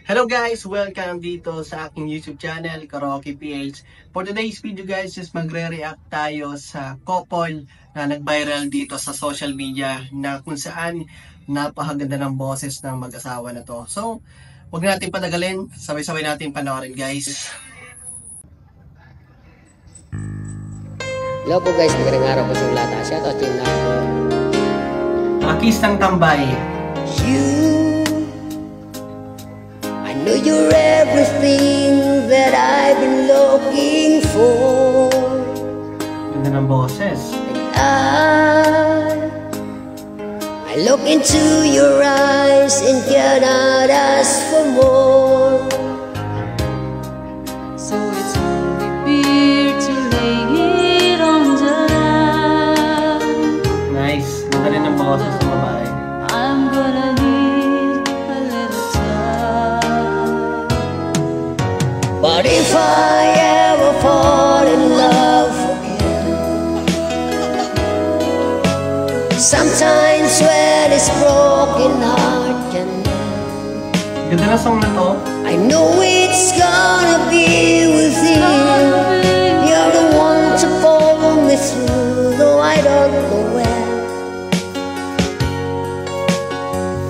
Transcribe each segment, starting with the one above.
Hello guys! Welcome dito sa aking YouTube channel, Karaoke PH. For today's video guys, is magre-react tayo sa couple na nag-viral dito sa social media na kung saan napakaganda ng boses ng mag-asawa na to. So, huwag natin patagalin, sabay-sabay natin panoorin guys. Hello po guys, magandang araw po sa lahat. Shoutout team na po. Artistang tambay. I know you're everything that I've been looking for. Ganda ng boses. I look into your eyes and cannot ask for more. So it's only fair to lay it on down. Nice. Ganda rin ng boses ng babae. I'm gonna need a little time. But if I ever fall in love again, sometimes when this broken heart can mend, Ganda na song na to. I know it's gonna be with you. You're the one to pull me through, though I don't know when.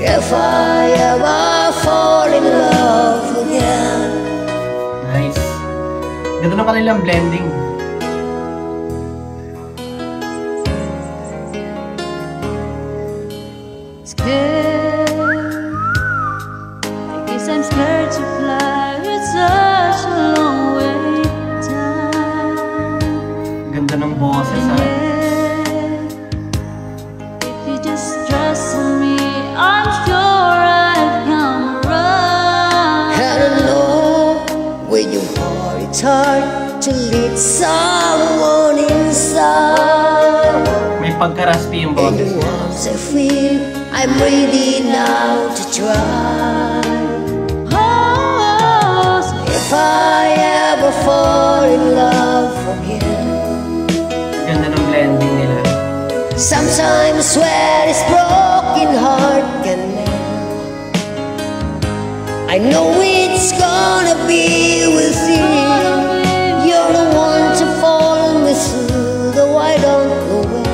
If I ever fall in love again. Nice. Ganda na kanilang blending. Scared, I guess I'm scared to fly. It's such a long way down. Ganda ng boses ha. If you just trust me, I'm sure I've come around. I don't know when your heart it's hard to lead someone inside. May pagka-raspy yung And boses. once I feel I'm ready now to try. Oh, so If I ever fall in love again, Ganda ng blending nila. sometimes when this broken heart can mend, I know it's gonna be with you. You're the one to follow me through, though I don't know when.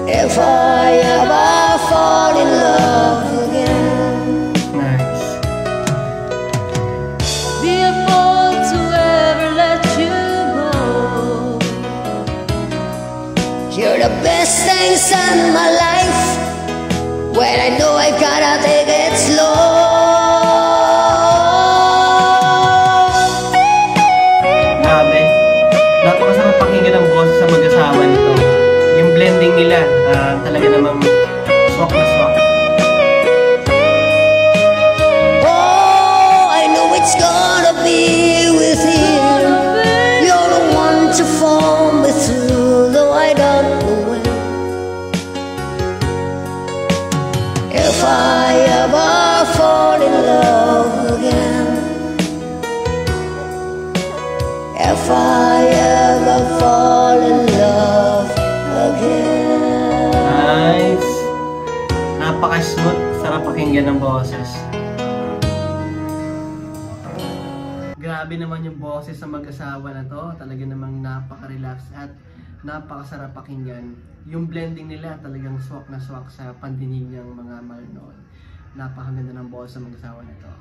If I ever fall in love again, Nice. be a fool to ever let you go. you're the best things in my life. When I know I gotta take it slow. Grabe. Napakasarap pakinggan ang boses sa mag-asawa nito. Yung blending nila, talaga namang swak na swak. Oh, I know it's gonna be with you. You're the one to fall me through, though I don't know when. If I ever fall in love again, if I ever fall in love again. Nice. Napaka-smooth. Sarap pakinggan ng boses. Grabe naman yung boses ng mag-asawa na to. Talaga namang napaka-relax at napakasarap pakinggan. Yung blending nila talagang swak na swak sa pandinig ng mga manonood. Napakaganda ng boses ng mag-asawa na to.